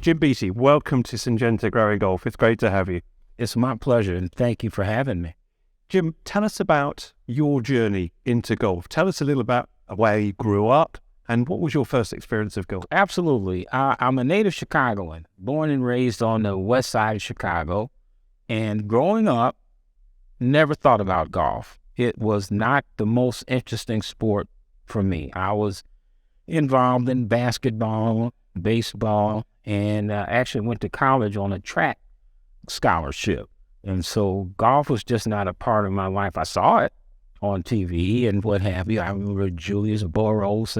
Jim Beatty, welcome to Syngenta Growing Golf. It's great to have you. It's my pleasure, and thank you for having me. Jim, tell us about your journey into golf. Tell us a little about where you grew up and what was your first experience of golf? Absolutely. I'm a native Chicagoan, born and raised on the west side of Chicago. And growing up, never thought about golf. It was not the most interesting sport for me. I was involved in basketball, baseball, and actually went to college on a track scholarship. And so golf was just not a part of my life. I saw it on TV and what have you. I remember Julius Boros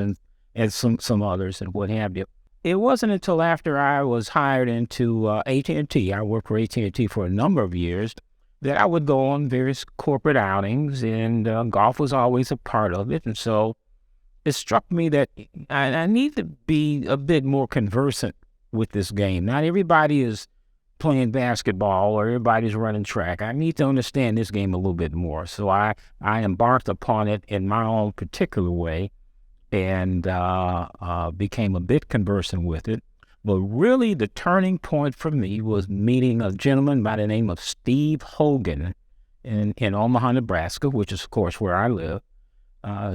and some others and what have you. It wasn't until after I was hired into AT&T, I worked for AT&T for a number of years, that I would go on various corporate outings, and golf was always a part of it. And so it struck me that I need to be a bit more conversant with this game. Not everybody is playing basketball or everybody's running track. I need to understand this game a little bit more. So I embarked upon it in my own particular way and became a bit conversant with it. But really the turning point for me was meeting a gentleman by the name of Steve Hogan in Omaha, Nebraska, which is, of course, where I live.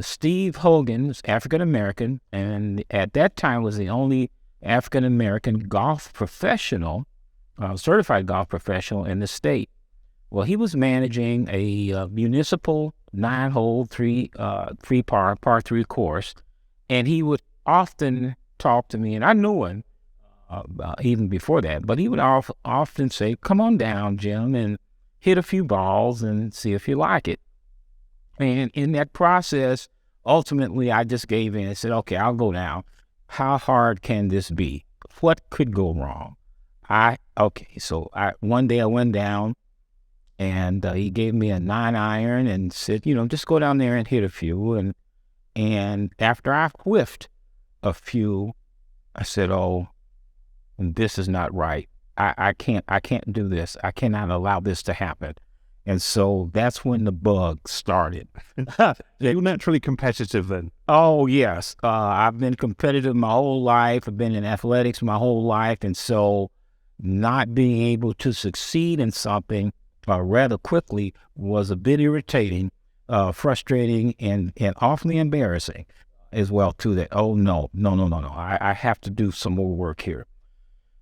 Steve Hogan is African American, and at that time was the only African American golf professional, certified golf professional in the state. Well, he was managing a municipal 9-hole, par 3 course, and he would often talk to me, and I knew him even before that, but he would often say, "Come on down, Jim, and hit a few balls and see if you like it." And in that process, ultimately, I just gave in and said, "Okay, I'll go down. How hard can this be? What could go wrong?" So one day I went down, and he gave me a 9-iron and said, just go down there and hit a few. And after I whiffed a few, I said, "Oh, this is not right. I can't do this. I cannot allow this to happen." And so that's when the bug started. You're naturally competitive then? Oh, yes. I've been competitive my whole life. I've been in athletics my whole life. And so not being able to succeed in something rather quickly was a bit irritating, frustrating, and awfully embarrassing as well, too, that, oh, no. I have to do some more work here.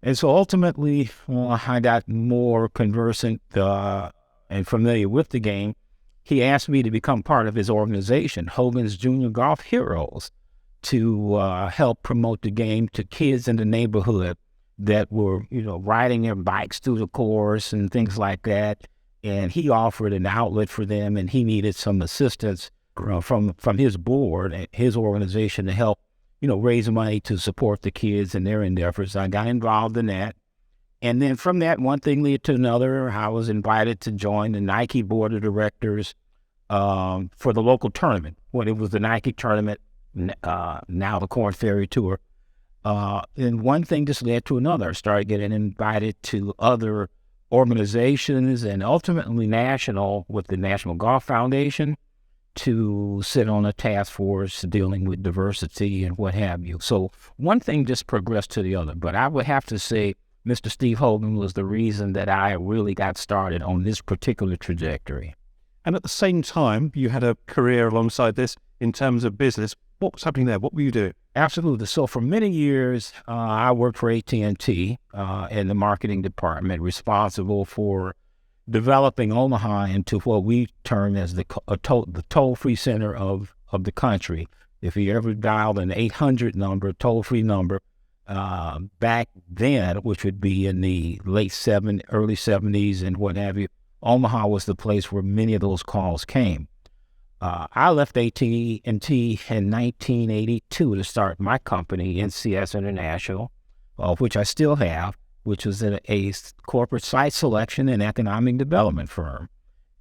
And so ultimately, I got more conversant and familiar with the game. He asked me to become part of his organization, Hogan's Junior Golf Heroes, to help promote the game to kids in the neighborhood that were, riding their bikes through the course and things like that. And he offered an outlet for them, and he needed some assistance from his board and his organization to help, raise money to support the kids in their endeavors. I got involved in that. And then from that, one thing led to another. I was invited to join the Nike board of directors for the local tournament. When it was the Nike tournament, now the Corn Ferry Tour. And one thing just led to another. I started getting invited to other organizations and ultimately national with the National Golf Foundation to sit on a task force dealing with diversity and what have you. So one thing just progressed to the other. But I would have to say Mr. Steve Hogan was the reason that I really got started on this particular trajectory. And at the same time, you had a career alongside this in terms of business. What was happening there? What were you doing? Absolutely. So for many years, I worked for AT&T in the marketing department, responsible for developing Omaha into what we term as the toll-free center of the country. If you ever dialed an 800 number, toll-free number, back then, which would be in the early 70s and what have you, Omaha was the place where many of those calls came. I left AT&T in 1982 to start my company, NCS International, which I still have, which was a corporate site selection and economic development firm.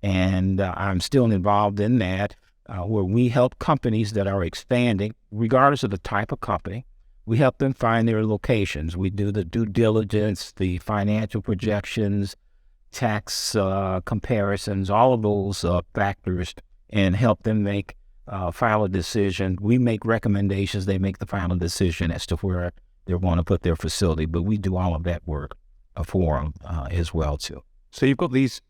And I'm still involved in that, where we help companies that are expanding, regardless of the type of company. We help them find their locations. We do the due diligence, the financial projections, tax comparisons, all of those factors, and help them make final decision. We make recommendations. They make the final decision as to where they're going to put their facility. But we do all of that work for them as well too. So you've got these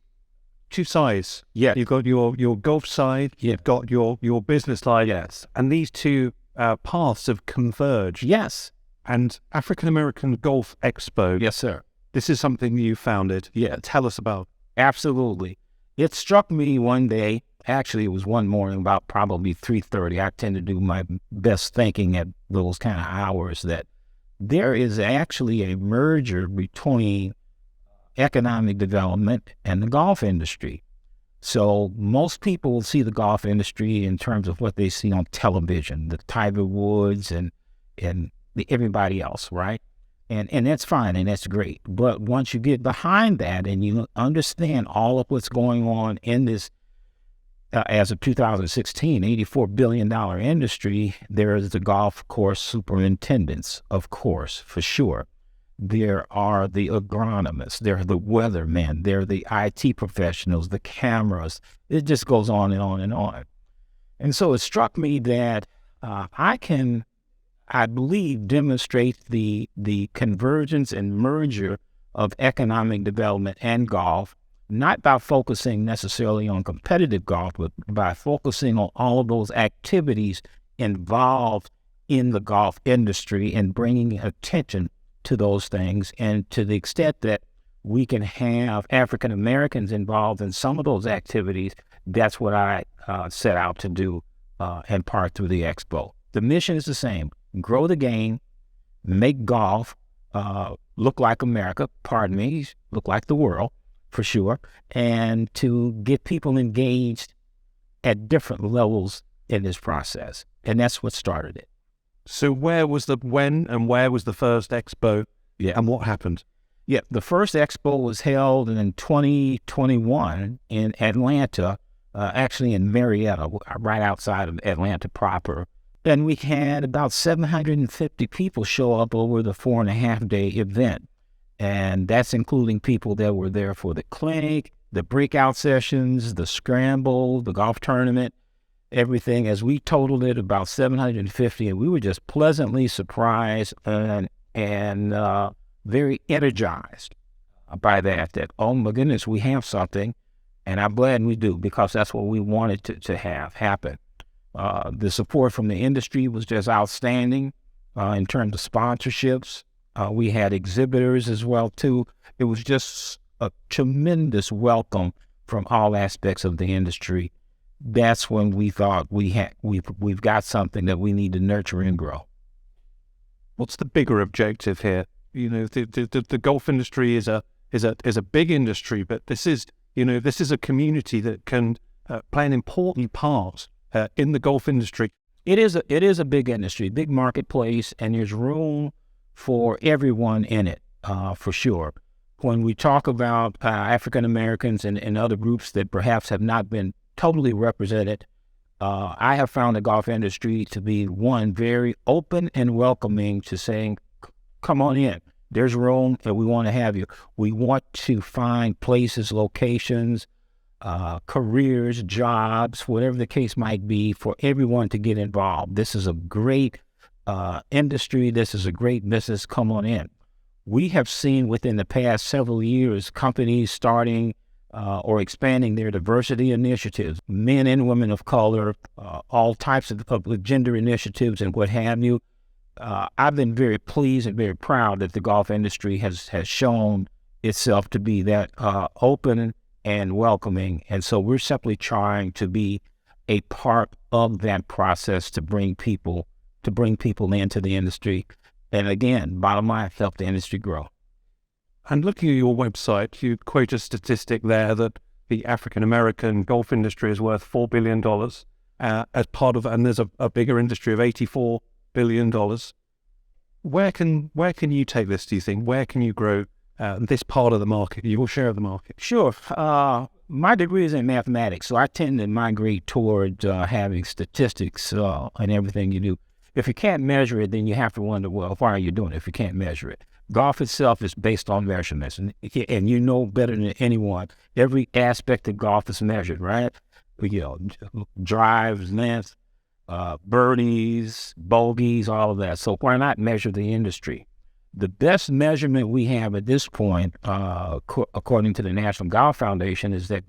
two sides. Yeah. You've got your golf side. Yeah. You've got your business side. Yes. And these two paths have converged. Yes. And African American Golf Expo. Yes, sir. This is something you founded. Yeah. Tell us about. Absolutely. It struck me one day. Actually, it was one morning about probably 3:30. I tend to do my best thinking at those kind of hours, that there is actually a merger between economic development and the golf industry. So most people will see the golf industry in terms of what they see on television, the Tiger Woods and everybody else, right? And that's fine and that's great. But once you get behind that and you understand all of what's going on in this, as of 2016, $84 billion industry, there is the golf course superintendents, of course, for sure. There are the agronomists, there are the weathermen, there are the IT professionals, the cameras. It just goes on and on and on. And so it struck me that I believe, demonstrate the convergence and merger of economic development and golf, not by focusing necessarily on competitive golf, but by focusing on all of those activities involved in the golf industry and bringing attention to those things. And to the extent that we can have African Americans involved in some of those activities, that's what I set out to do in part through the expo. The mission is the same: grow the game, make golf look like America, look like the world, for sure, and to get people engaged at different levels in this process. And that's what started it. So where was the first expo? Yeah. And what happened? Yeah, the first expo was held in 2021 in Atlanta, actually in Marietta, right outside of Atlanta proper. And we had about 750 people show up over the 4.5-day event. And that's including people that were there for the clinic, the breakout sessions, the scramble, the golf tournament, everything. As we totaled it, about 750, and we were just pleasantly surprised and very energized by that, oh my goodness, we have something. And I'm glad we do, because that's what we wanted to have happen. The support from the industry was just outstanding in terms of sponsorships. We had exhibitors as well, too. It was just a tremendous welcome from all aspects of the industry. That's when we thought we've got something that we need to nurture and grow. What's the bigger objective here? You know, the golf industry is a big industry, but this is a community that can play an important part in the golf industry. It is a big industry, big marketplace, and there's room for everyone in it, for sure. When we talk about African Americans and other groups that perhaps have not been totally represented, I have found the golf industry to be one very open and welcoming to saying, come on in. There's room and we want to have you. We want to find places, locations, careers, jobs, whatever the case might be, for everyone to get involved. This is a great industry. This is a great business. Come on in. We have seen within the past several years companies starting or expanding their diversity initiatives, men and women of color, all types of gender initiatives and what have you. I've been very pleased and very proud that the golf industry has shown itself to be that open and welcoming. And so we're simply trying to be a part of that process to bring people into the industry. And again, bottom line, help the industry grow. And looking at your website, you quote a statistic there that the African American golf industry is worth $4 billion as part of, and there's a bigger industry of $84 billion. Where can you take this, do you think? Where can you grow this part of the market, your share of the market? Sure. My degree is in mathematics, so I tend to migrate toward having statistics in everything you do. If you can't measure it, then you have to wonder, well, why are you doing it if you can't measure it? Golf itself is based on measurements, and you know better than anyone, every aspect of golf is measured, right? Drives, length, birdies, bogeys, all of that. So why not measure the industry? The best measurement we have at this point, according to the National Golf Foundation, is that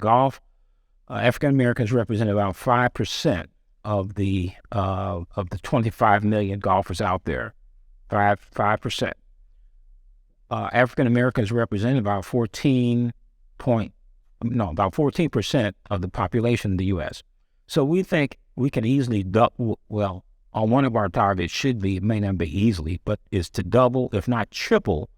African Americans represent about 5% of the 25 million golfers out there. 5%. African Americans represent about 14% of the population in the U.S. So we think we can easily double. Well, on one of our targets should be, it may not be easily, but is to double, if not triple,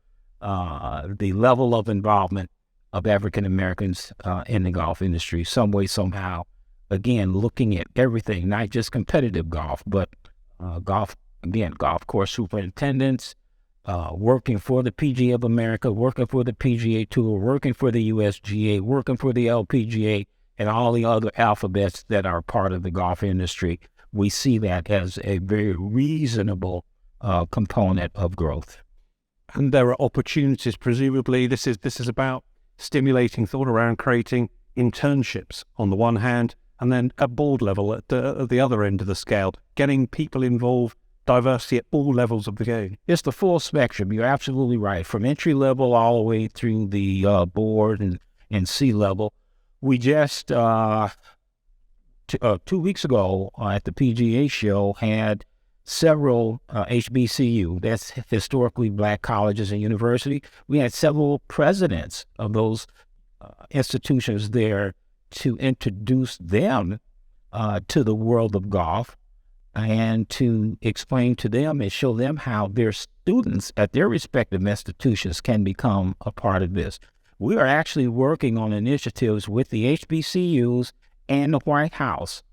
the level of involvement of African Americans in the golf industry, some way, somehow. Again, looking at everything, not just competitive golf, but golf course superintendents, working for the PGA of America, working for the PGA Tour, working for the USGA, working for the LPGA, and all the other alphabets that are part of the golf industry. We see that as a very reasonable component of growth. And there are opportunities, presumably. This is about stimulating thought around creating internships on the one hand, and then at board level at the other end of the scale, getting people involved, diversity at all levels of the game. It's the full spectrum. You're absolutely right. From entry level all the way through the board and C level. We just 2 weeks ago at the PGA show had several HBCU, that's historically black colleges and university. We had several presidents of those institutions there to introduce them to the world of golf and to explain to them and show them how their students at their respective institutions can become a part of this. We are actually working on initiatives with the HBCUs and the White House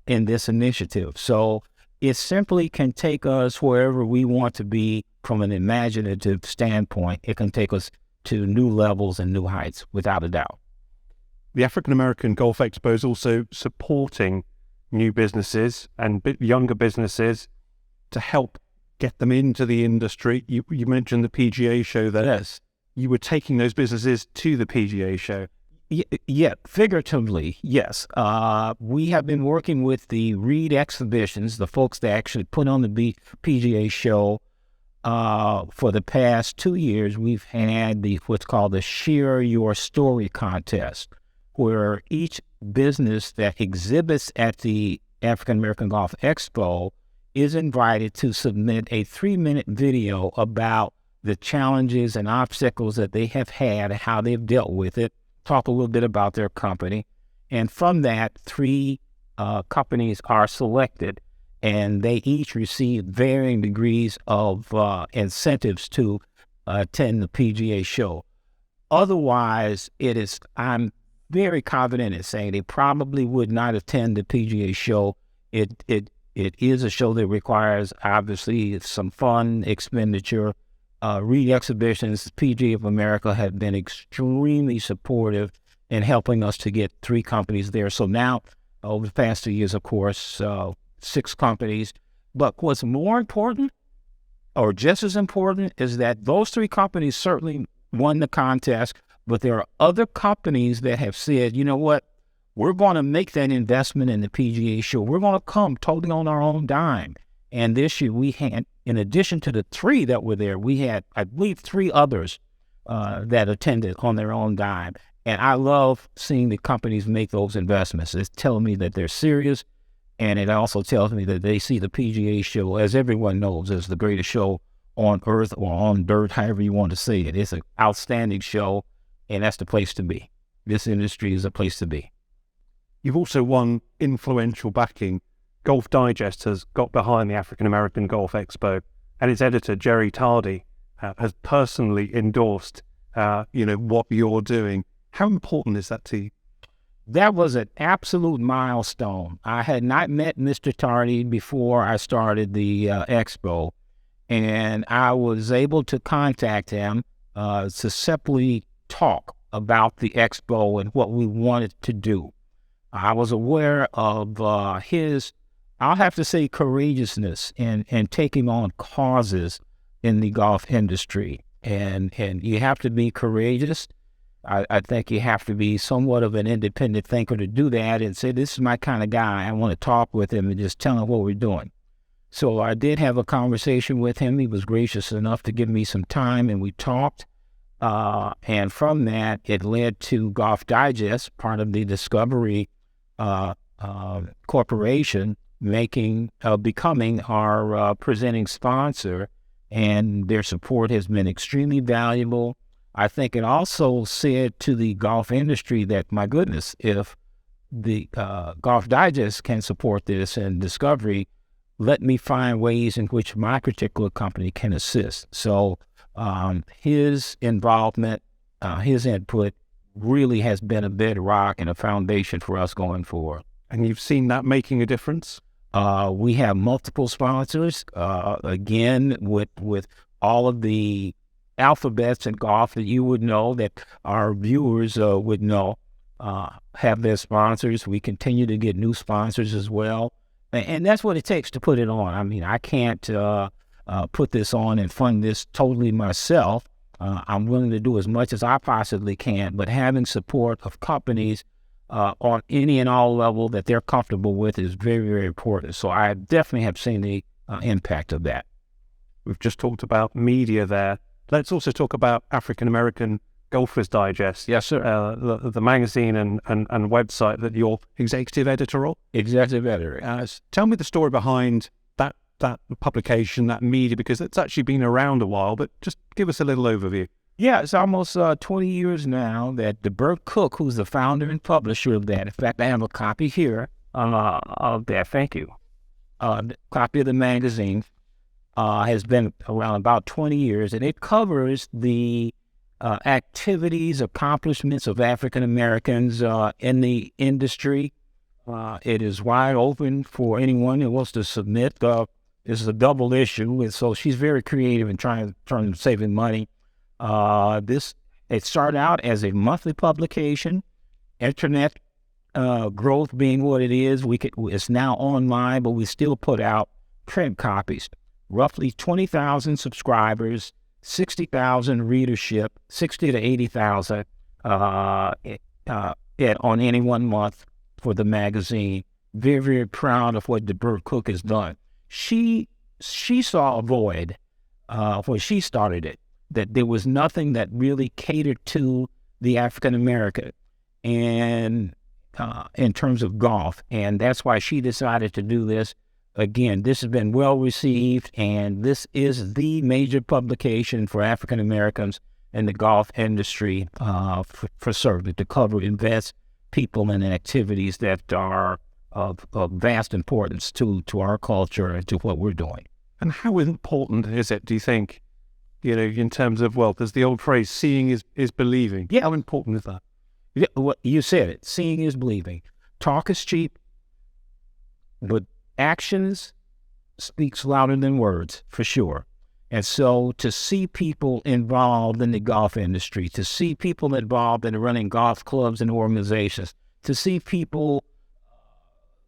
in this initiative. So it simply can take us wherever we want to be from an imaginative standpoint. It can take us to new levels and new heights, without a doubt. The African American Golf Expo is also supporting new businesses and younger businesses to help get them into the industry. You mentioned the PGA show there. Yes. You were taking those businesses to the PGA show. Yeah, figuratively, yes. We have been working with the Reed Exhibitions, the folks that actually put on the PGA show. For the past 2 years, we've had what's called the Share Your Story contest, where each business that exhibits at the African American Golf Expo is invited to submit a 3-minute video about the challenges and obstacles that they have had and how they've dealt with it, talk a little bit about their company. And from that, 3 companies are selected, and they each receive varying degrees of incentives to attend the PGA show. Otherwise, I'm very confident in saying they probably would not attend the PGA show. It is a show that requires, obviously, some fun expenditure. Reed Exhibitions, PGA of America, have been extremely supportive in helping us to get 3 companies there. So now, over the past 2 years, of course, 6 companies. But what's more important, or just as important, is that those 3 companies certainly won the contest, but there are other companies that have said, you know what, we're going to make that investment in the PGA show. We're going to come totally on our own dime. And this year we had, in addition to the 3 that were there, we had, I believe, 3 others that attended on their own dime. And I love seeing the companies make those investments. It's telling me that they're serious. And it also tells me that they see the PGA show, as everyone knows, as the greatest show on earth or on dirt, however you want to say it. It's an outstanding show, and that's the place to be. This industry is a place to be. You've also won influential backing. Golf Digest has got behind the African American Golf Expo, and its editor, Jerry Tardy, has personally endorsed what you're doing. How important is that to you? That was an absolute milestone. I had not met Mr. Tardy before I started the expo, and I was able to contact him to simply talk about the expo and what we wanted to do. I was aware of his, I'll have to say, courageousness in taking on causes in the golf industry. And you have to be courageous I think you have to be somewhat of an independent thinker to do that and say, this is my kind of guy. I want to talk with him and just tell him what we're doing. So I did have a conversation with him. He was gracious enough to give me some time, and we talked. And from that, it led to Golf Digest, part of the Discovery Corporation, becoming our presenting sponsor, and their support has been extremely valuable. I think it also said to the golf industry that, my goodness, if the Golf Digest can support this and Discovery, let me find ways in which my particular company can assist. So his involvement, his input really has been a bedrock and a foundation for us going forward. And you've seen that making a difference? We have multiple sponsors, again, with all of the alphabets in golf that you would know, that our viewers would know, have their sponsors. We continue to get new sponsors as well. And that's what it takes to put it on. I mean, I can't put this on and fund this totally myself. I'm willing to do as much as I possibly can, but having support of companies on any and all level that they're comfortable with is very, very important. So I definitely have seen the impact of that. We've just talked about media there. Let's also talk about African American Golfers Digest. Yes, sir. The magazine and website that you're executive editor of. Executive editor. Tell me the story behind that publication, that media, because it's actually been around a while, but just give us a little overview. Yeah, it's almost 20 years now that Burt Cook, who's the founder and publisher of that, in fact, I have a copy here of that, thank you, copy of the magazine, has been around about 20 years, and it covers the activities, accomplishments of African Americans in the industry. It is wide open for anyone who wants to submit. This is a double issue, and so she's very creative in trying to save money. It started out as a monthly publication, internet growth being what it is. It's now online, but we still put out print copies. Roughly 20,000 subscribers, 60,000 readership, 60 to 80,000 on any 1 month for the magazine. Very, very proud of what Burt Cook has done. She saw a void when she started it, that there was nothing that really catered to the African American and in terms of golf, and that's why she decided to do this. Again, this has been well received, and this is the major publication for African Americans in the golf industry for certain, to cover events, people, and activities that are of vast importance to our culture and to what we're doing. And how important is it, do you think, in terms of, well, there's the old phrase, seeing is believing. Yeah. How important is that? Yeah, well, you said it. Seeing is believing. Talk is cheap, but actions speaks louder than words, for sure. And so to see people involved in the golf industry, to see people involved in running golf clubs and organizations, to see people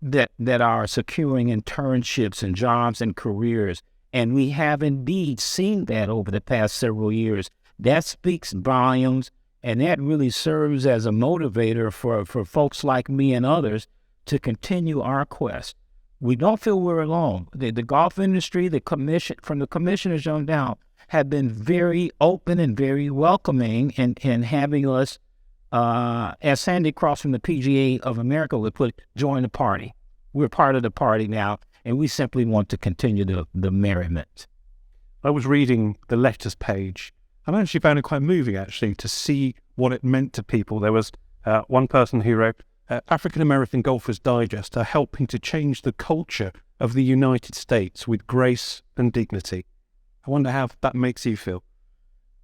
that are securing internships and jobs and careers, and we have indeed seen that over the past several years, that speaks volumes, and that really serves as a motivator for folks like me and others to continue our quest. We don't feel we're alone. The golf industry, the commission, from the commissioners on down, have been very open and very welcoming in having us, as Sandy Cross from the PGA of America would put, join the party. We're part of the party now, and we simply want to continue the merriment. I was reading the letters page, and I actually found it quite moving, actually, to see what it meant to people. There was one person who wrote, African American Golfers Digest are helping to change the culture of the United States with grace and dignity. I wonder how that makes you feel.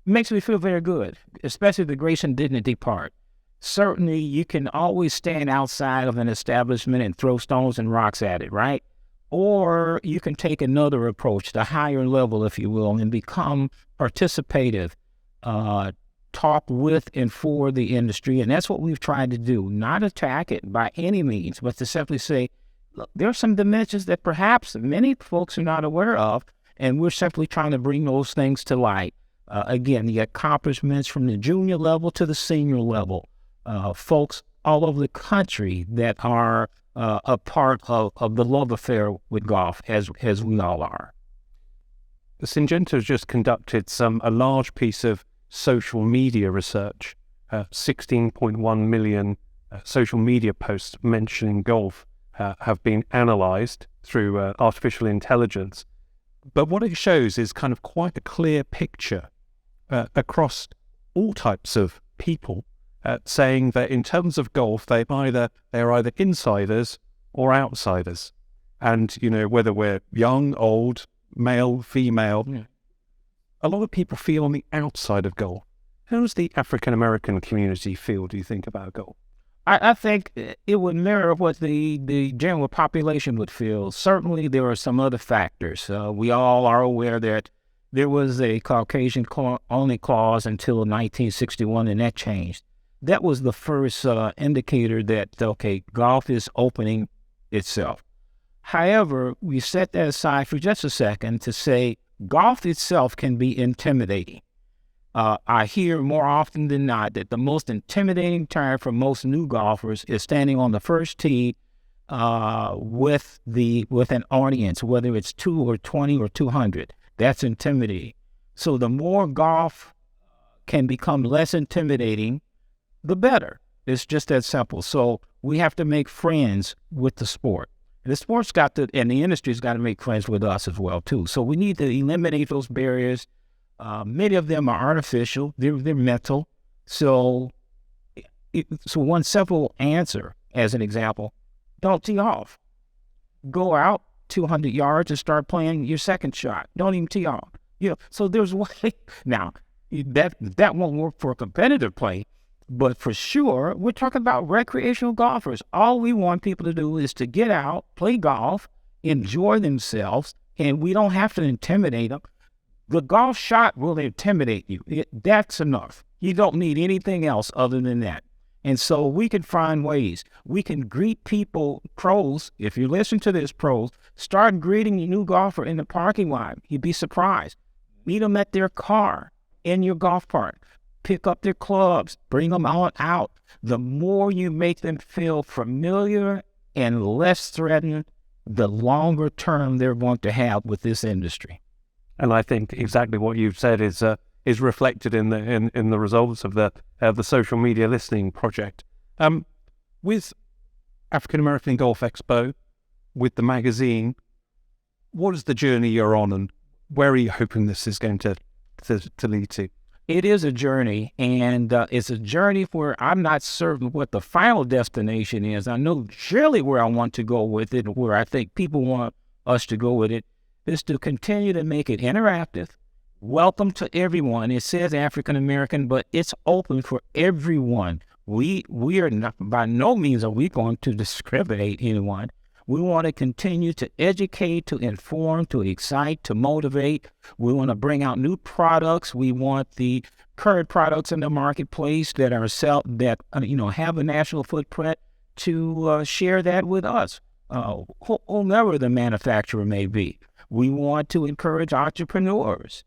It makes me feel very good, especially the grace and dignity part. Certainly, you can always stand outside of an establishment and throw stones and rocks at it, right? Or you can take another approach, the higher level, if you will, and become participative, talk with and for the industry. And that's what we've tried to do, not attack it by any means, but to simply say, look, there are some dimensions that perhaps many folks are not aware of, and we're simply trying to bring those things to light. Again, the accomplishments from the junior level to the senior level, folks all over the country that are a part of the love affair with golf, as we all are. Syngenta has just conducted a large piece of social media research. 16.1 million social media posts mentioning golf have been analyzed through artificial intelligence. But what it shows is kind of quite a clear picture across all types of people, saying that in terms of golf, they're either insiders or outsiders. And, whether we're young, old, male, female, a lot of people feel on the outside of golf. How does the African American community feel, do you think, about golf? I think it would mirror what the general population would feel. Certainly, there are some other factors. We all are aware that there was a Caucasian only clause until 1961, and that changed. That was the first indicator that, okay, golf is opening itself. However, we set that aside for just a second to say golf itself can be intimidating. I hear more often than not that the most intimidating time for most new golfers is standing on the first tee with an audience, whether it's 2 or 20 or 200. That's intimidating. So the more golf can become less intimidating, the better. It's just that simple. So we have to make friends with the sport. The sport's and the industry's got to make friends with us as well, too. So we need to eliminate those barriers. Many of them are artificial. They're mental. So one simple answer, as an example, don't tee off. Go out 200 yards and start playing your second shot. Don't even tee off. So there's one. Now, that won't work for a competitive play, but for sure, we're talking about recreational golfers. All we want people to do is to get out, play golf, enjoy themselves, and we don't have to intimidate them. The golf shot will intimidate you. That's enough. You don't need anything else other than that. And so we can find ways. We can greet people, pros. If you listen to this, pros, start greeting a new golfer in the parking lot. You'd be surprised. Meet them at their car in your golf cart. Pick up their clubs. Bring them on out. The more you make them feel familiar and less threatened, the longer term they're going to have with this industry. And I think exactly what you've said is reflected in the results of the social media listening project. With African American Golf Expo, with the magazine, what is the journey you're on, and where are you hoping this is going to lead to? It is a journey, and it's a journey where I'm not certain what the final destination is. I know surely where I want to go with it, where I think people want us to go with it, is to continue to make it interactive, welcome to everyone. It says African American, but it's open for everyone. We are not, by no means are we going to discriminate anyone. We want to continue to educate, to inform, to excite, to motivate. We want to bring out new products. We want the current products in the marketplace that are have a national footprint to share that with us, whomever the manufacturer may be. We want to encourage entrepreneurs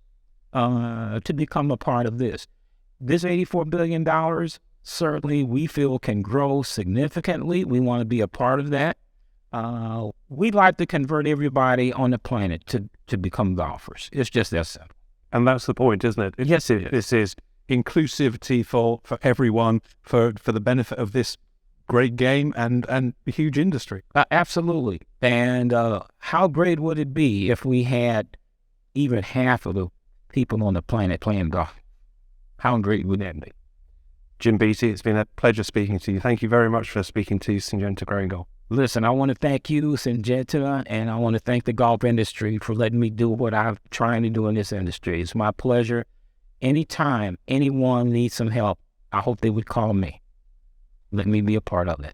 to become a part of this. This $84 billion, certainly we feel can grow significantly. We want to be a part of that. We'd like to convert everybody on the planet to become golfers. It's just that simple. And that's the point, isn't it? Yes, it is. This is inclusivity for everyone, for the benefit of this great game and a huge industry. Absolutely. And how great would it be if we had even half of the people on the planet playing golf? How great would that be? Jim Beatty, it's been a pleasure speaking to you. Thank you very much for speaking to Syngenta Growing Golf. Listen, I want to thank you, Syngenta, and I want to thank the golf industry for letting me do what I'm trying to do in this industry. It's my pleasure. Anytime anyone needs some help, I hope they would call me. Let me be a part of it.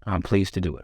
I'm pleased to do it.